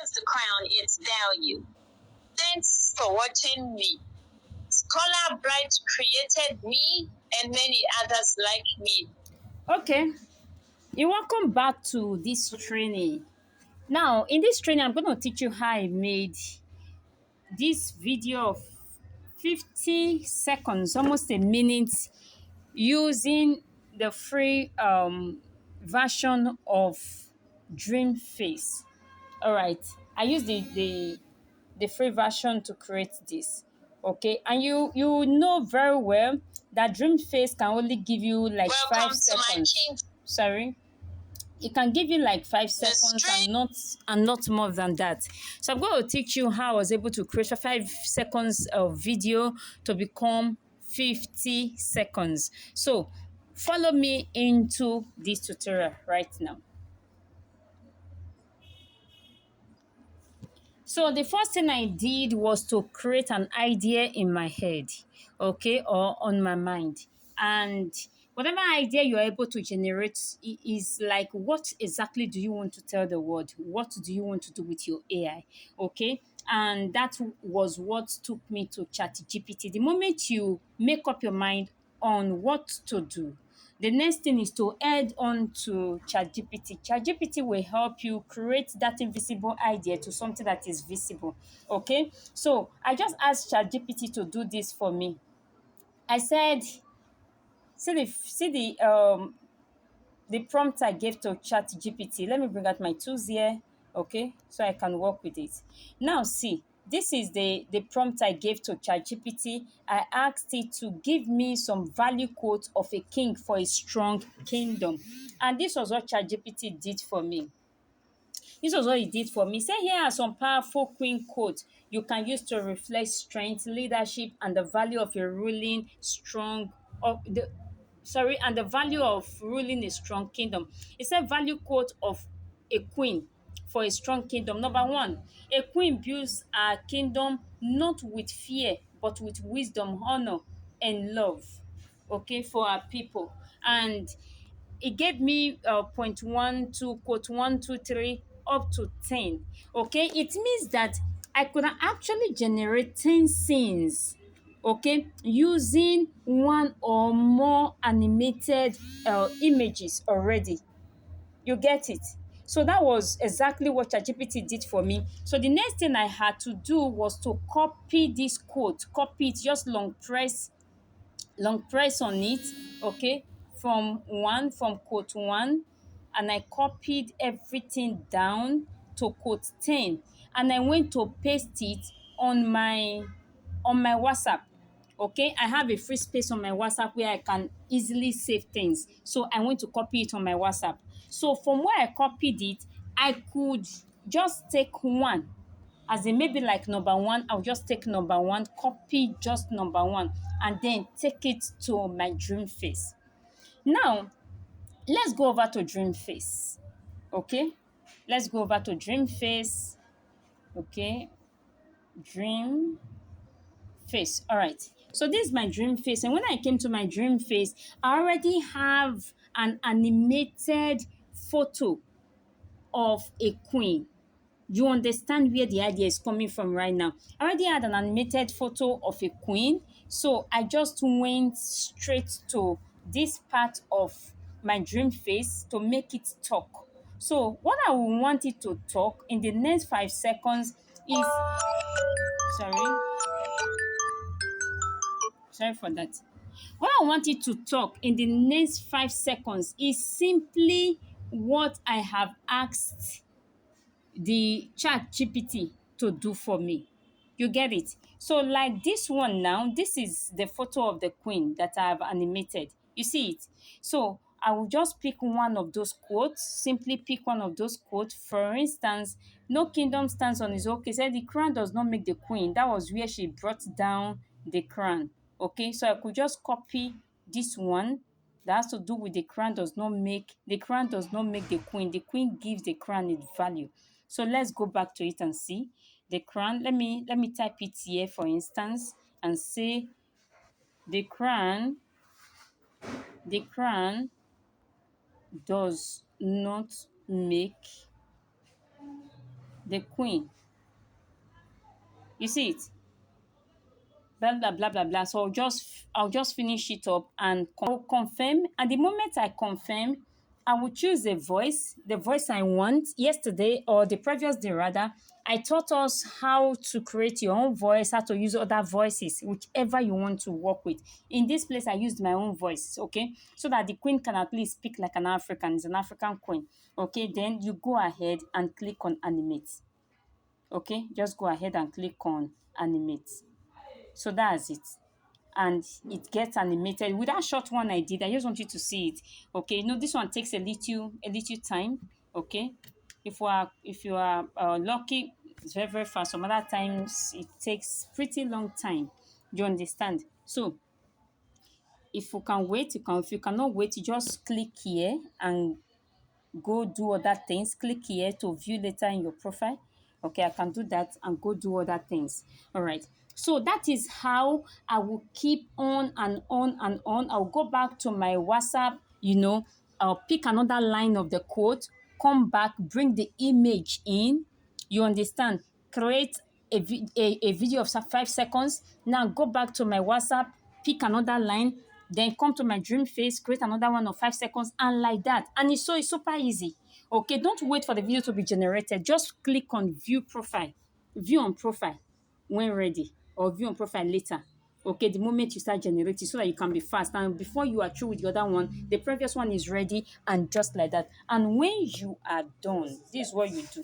gives the crown its value. Thanks for watching me. Scholar Bright created me and many others like me. Okay, you're welcome back to this training. Now, in this training, I'm going to teach you how I made this video of 50 seconds, almost a minute, using the free version of Dream Face. All right, I use the free version to create this. Okay, and you know very well that Dream Face can only give you like Welcome 5 seconds. Sorry, it can give you like 5 seconds and not more than that. So I'm going to teach you how I was able to create a 5 seconds of video to become 50 seconds. So follow me into this tutorial right now. So the first thing I did was to create an idea in my head, okay, or on my mind. And whatever idea you're able to generate is like, what exactly do you want to tell the world? What do you want to do with your AI? Okay. And that was what took me to ChatGPT. The moment you make up your mind on what to do, the next thing is to add on to ChatGPT. ChatGPT will help you create that invisible idea to something that is visible. Okay, so I just asked ChatGPT to do this for me. I said, see the prompt I gave to ChatGPT. Let me bring out my tools here, okay, so I can work with it. Now, see, this is the prompt I gave to ChatGPT. I asked it to give me some value quote of a king for a strong kingdom. And this was what ChatGPT did for me. This was what he did for me. Say here are some powerful queen quotes you can use to reflect strength, leadership, and the value of a ruling strong of the and the value of ruling a strong kingdom. It said value quote of a queen for a strong kingdom. Number one, a queen builds a kingdom not with fear, but with wisdom, honor, and love. Okay, for our people. And it gave me point one, two, quote one, two, three, up to 10. Okay, it means that I could actually generate 10 scenes, okay, using one or more animated images already. You get it? So that was exactly what ChatGPT did for me. So the next thing I had to do was to copy this quote, copy it, just long press on it, okay, from quote one, and I copied everything down to quote 10, and I went to paste it on my WhatsApp. Okay, I have a free space on my WhatsApp where I can easily save things. So I went to copy it on my WhatsApp. So from where I copied it, I could just take one, as in maybe like number one, I'll just take number one, copy just number one, and then take it to my dream face. Now, let's go over to dream face. Okay, let's go over to dream face. Okay, dream face. All right. So this is my dream face. And when I came to my dream face, I already have an animated photo of a queen. You understand where the idea is coming from right now. I already had an animated photo of a queen. So I just went straight to this part of my dream face to make it talk. So what I will want it to talk in the next 5 seconds is, sorry, sorry for that. What I want it to talk in the next 5 seconds is simply what I have asked the chat GPT to do for me. You get it? So like this one now, this is the photo of the queen that I have animated. You see it? So I will just pick one of those quotes, simply pick one of those quotes. For instance, no kingdom stands on its own. Okay, said the crown does not make the queen. That was where she brought down the crown. Okay, so I could just copy this one that has to do with the crown does not make the queen. The queen gives the crown its value. So let's go back to it and see the crown. Let me type it here, for instance, and say the crown does not make the queen. You see it? Blah blah blah blah blah. So I'll just finish it up and I'll confirm. And the moment I confirm, I will choose the voice I want. Yesterday or the previous day rather, I taught us how to create your own voice, how to use other voices, whichever you want to work with. In this place, I used my own voice, okay, so that the queen can at least speak like an African. It's an African queen, okay. Then you go ahead and click on animate, okay. Just go ahead and click on animate. So that's it. And it gets animated with that short one I did. I just want you to see it. Okay. No, this one takes a little time. Okay. If you are lucky, it's very, very fast. Some other times it takes pretty long time. You understand? So if you can wait, you can. If you cannot wait, you just click here and go do other things. Click here to view later in your profile. Okay, I can do that and go do other things. All right. So that is how I will keep on and on and on. I'll go back to my WhatsApp, I'll pick another line of the code, come back, bring the image in. You understand? Create a video of 5 seconds. Now go back to my WhatsApp, pick another line, then come to my dream face, create another one of 5 seconds, and like that. And it's super easy. Okay, don't wait for the video to be generated. Just click on view profile, view on profile when ready, or view on profile later. Okay, the moment you start generating, so that you can be fast. And before you are through with the other one, the previous one is ready, and just like that. And when you are done, this is what you do.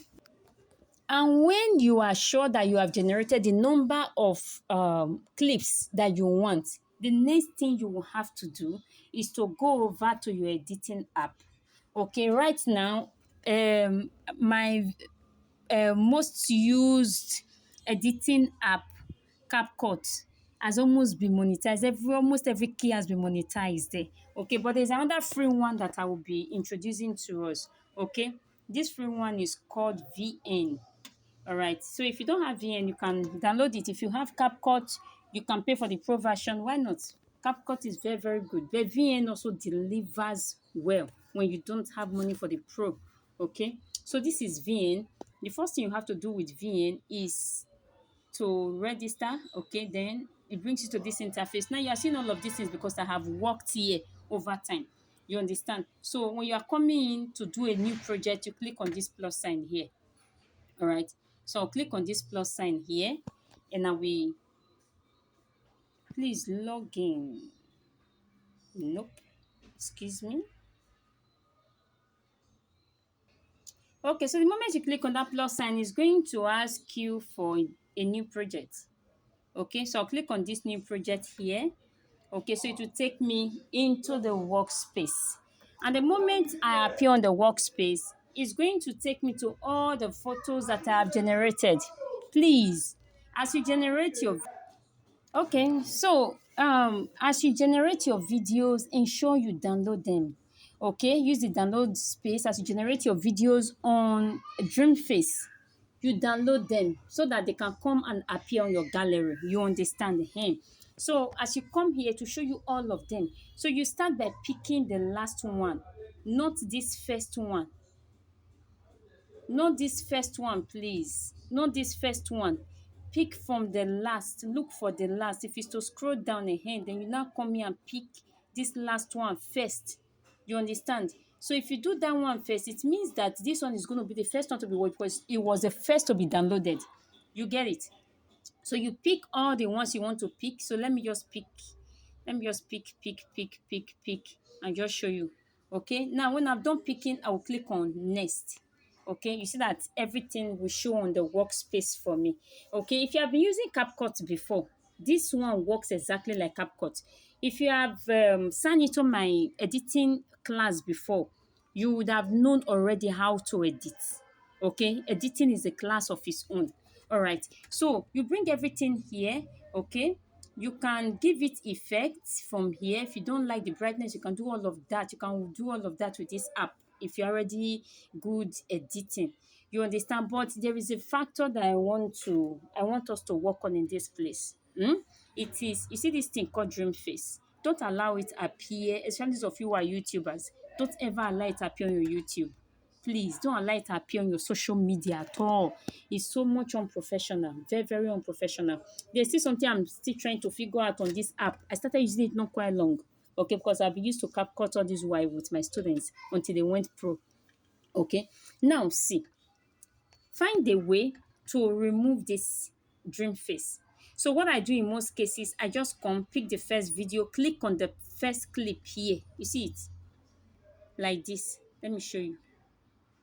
And when you are sure that you have generated the number of clips that you want, the next thing you will have to do is to go over to your editing app. Okay, right now, my most used editing app, CapCut, has almost been monetized. Almost every key has been monetized there. Okay, but there's another free one that I will be introducing to us. Okay, this free one is called VN. All right. So if you don't have VN, you can download it. If you have CapCut, you can pay for the pro version. Why not? CapCut is very, very good. But VN also delivers well when you don't have money for the pro. Okay. So this is VN. The first thing you have to do with VN is to register. Okay. Then it brings you to this interface. Now you are seeing all of these things because I have worked here over time. You understand? So when you are coming in to do a new project, you click on this plus sign here. All right. So I'll click on this plus sign here and I will please log in. Nope. Excuse me. Okay, so the moment you click on that plus sign, it's going to ask you for a new project. Okay, so I'll click on this new project here. Okay, so it will take me into the workspace. And the moment I appear on the workspace, it's going to take me to all the photos that I have generated. Please, as you generate your Okay, so as you generate your videos, ensure you download them. Okay, use the download space as you generate your videos on Dreamface. You download them so that they can come and appear on your gallery. You understand? Hey. So as you come here to show you all of them, so you start by picking the last one, not this first one. Not this first one, please. Not this first one. Pick from the last. Look for the last. If it's to scroll down ahead, then you now come here and pick this last one first. You understand? So if you do that one first, it means that this one is going to be the first one to be watched because it was the first to be downloaded. You get it? So you pick all the ones you want to pick. So let me just pick, and just show you. Okay. Now, when I'm done picking, I will click on next. Okay. You see that everything will show on the workspace for me. Okay. If you have been using CapCut before, this one works exactly like CapCut. If you have signed into my editing class before, you would have known already how to edit. Okay. Editing is a class of its own. All right. So you bring everything here. Okay. You can give it effects from here. If you don't like the brightness, you can do all of that. You can do all of that with this app if you're already good editing. You understand? But there is a factor that I want us to work on in this place. It is, you see this thing called dream face. Don't allow it appear, especially those of you who are YouTubers. Don't ever allow it appear on your YouTube. please don't allow it to appear on your social media at all. It's so much unprofessional, very, very unprofessional. There's still something I'm still trying to figure out on this app. I started using it not quite long, okay, because I've been used to CapCut all this while with my students until they went pro. Okay, now see, find a way to remove this dream face. So what I do in most cases, I just come, pick the first video, click on the first clip here. You see it like this. Let me show you.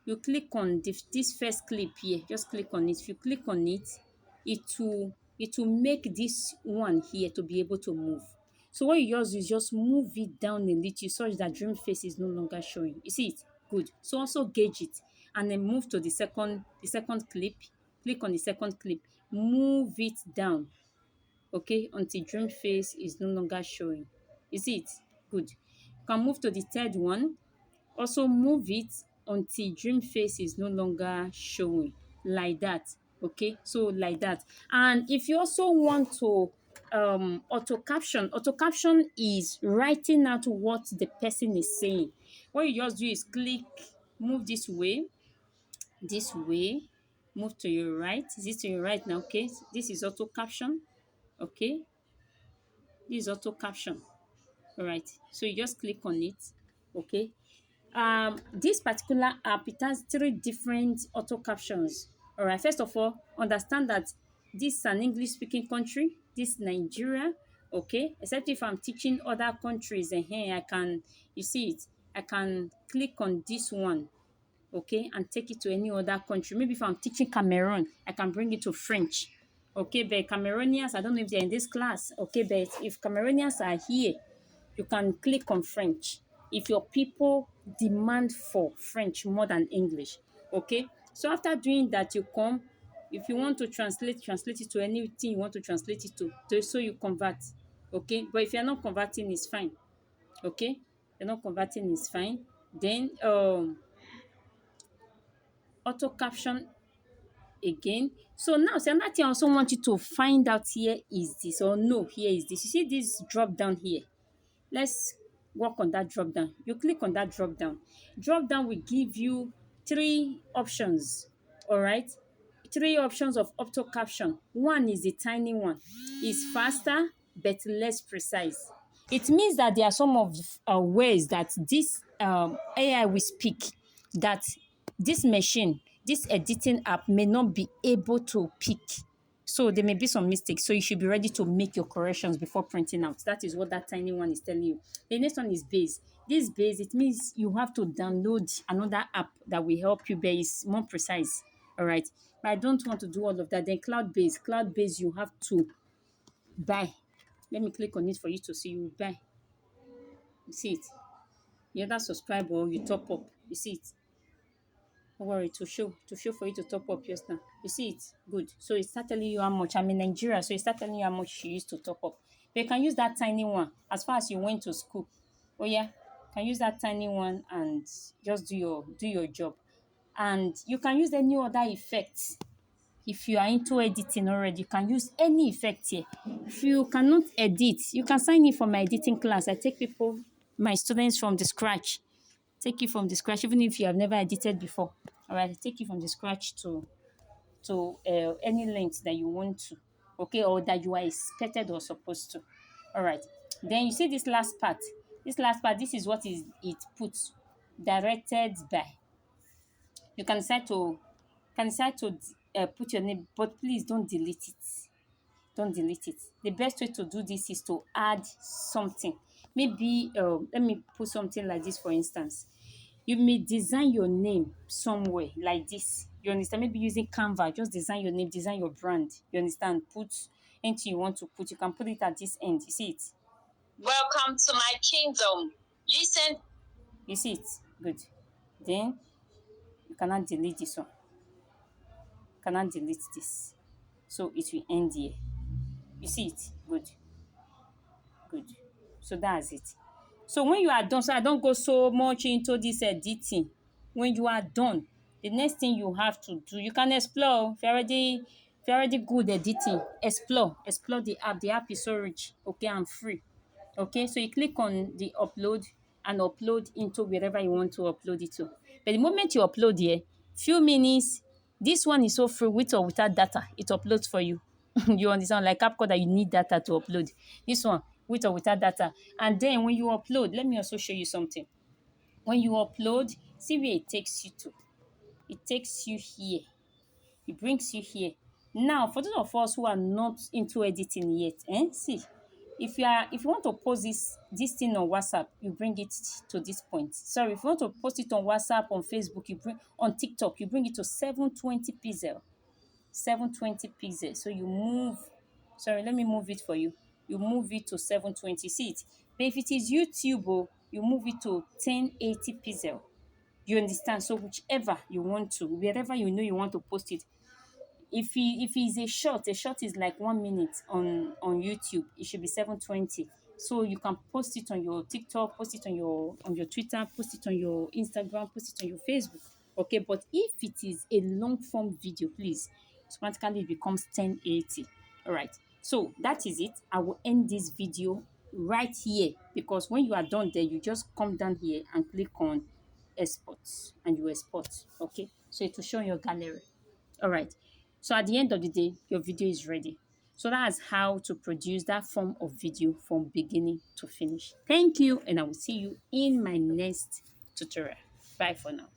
You click on this first clip here. Just click on it. If you click on it, it will make this one here to be able to move. So what you just do is just move it down a little such that dream face is no longer showing. You see it? Good. So also gauge it and then move to the second clip. Click on the second clip. Move it down, okay, until dream face is no longer showing. You see it? Good. You can move to the third one. Also move it until dream face is no longer showing, like that. Okay, so like that. And if you also want to auto caption is writing out what the person is saying. What you just do is click, move this way, move to your right. Is this to your right now? Okay, this is auto caption. Okay, this is auto caption. All right, so you just click on it. Okay, this particular app, it has 3 different auto captions. All right, first of all, understand that this is an English speaking country. This Nigeria. Okay, except if I'm teaching other countries, and here I can, you see it, I can click on this one, okay, and take it to any other country. Maybe if I'm teaching Cameroon, I can bring it to French. Okay, but Cameroonians, I don't know if they're in this class. Okay, but if Cameroonians are here, you can click on French if your people demand for French more than English. Okay, so after doing that, you come, if you want to translate it to anything you want to translate it to, so you convert. Okay, but if you're not converting, it's fine. Okay, you're not converting, is fine. Then auto caption again. So now, see, another thing I also want you to find out here is this, or no, here is this. You see this drop down here? Let's work on that drop down. You click on that drop down. Drop down will give you 3 options. All right, 3 options of auto caption. One is the tiny one. It's faster but less precise. It means that there are some of ways that this AI will speak that this machine, this editing app may not be able to pick. So there may be some mistakes. So you should be ready to make your corrections before printing out. That is what that tiny one is telling you. The next one is base. This base, it means you have to download another app that will help you, but it's more precise. All right. But I don't want to do all of that. Then cloud base. Cloud base, you have to buy. Let me click on it for you to see. You buy. You see it? You either subscribe or you top up. You see it? Don't worry, to show for you to top up just now. You see it? Good. So it start telling you how much. I'm in Nigeria, so it start telling you how much you used to top up. But you can use that tiny one as far as you went to school. Oh yeah, you can use that tiny one and just do your job. And you can use any other effects. If you are into editing already, you can use any effect here. If you cannot edit, you can sign in for my editing class. I take people, my students, from the scratch. Take you from the scratch, even if you have never edited before. All right, take you from the scratch to any length that you want to, okay, or that you are expected or supposed to. All right. Then you see this last part. This last part, this is what is it puts directed by. You can decide to put your name, but please don't delete it. Don't delete it. The best way to do this is to add something. Maybe let me put something like this, for instance. You may design your name somewhere like this. You understand? Maybe using Canva, just design your name, design your brand. You understand? Put anything you want to put. You can put it at this end. You see it? Welcome to my kingdom. Listen. You see it? Good. Then you cannot delete this one. You cannot delete this. So it will end here. You see it? Good. Good. So that's it. So when you are done, so I don't go so much into this editing. When you are done, the next thing you have to do, you can explore. If you're already good editing, explore the app. The app is so rich, okay, and free. Okay, so you click on the upload and upload into wherever you want to upload it to. But the moment you upload here, few minutes, this one is so free with or without data, it uploads for you. You understand? Like CapCut that you need data to upload. This one, with or without data. And then when you upload, let me also show you something. When you upload, see where it takes you to. It takes you here. It brings you here. Now, for those of us who are not into editing yet, see, if you want to post this thing on WhatsApp, you bring it to this point. Sorry, if you want to post it on WhatsApp, on Facebook, you bring on TikTok, you bring it to 720 pixel. 720 pixels. So you move, sorry, let me move it for you. You move it to 720. See it? But if it is YouTube, oh, you move it to 1080 pixel. You understand? So whichever you want to, wherever you know you want to post it, if it's a short is like 1 minute on YouTube, it should be 720. So you can post it on your TikTok, post it on your Twitter, post it on your Instagram, post it on your Facebook. Okay, but if it is a long form video, please, automatically it becomes 1080. All right. So that is it. I will end this video right here, because when you are done there, you just come down here and click on export, and you export. Okay. So it will show your gallery. All right. So at the end of the day, your video is ready. So that's how to produce that form of video from beginning to finish. Thank you, and I will see you in my next tutorial. Bye for now.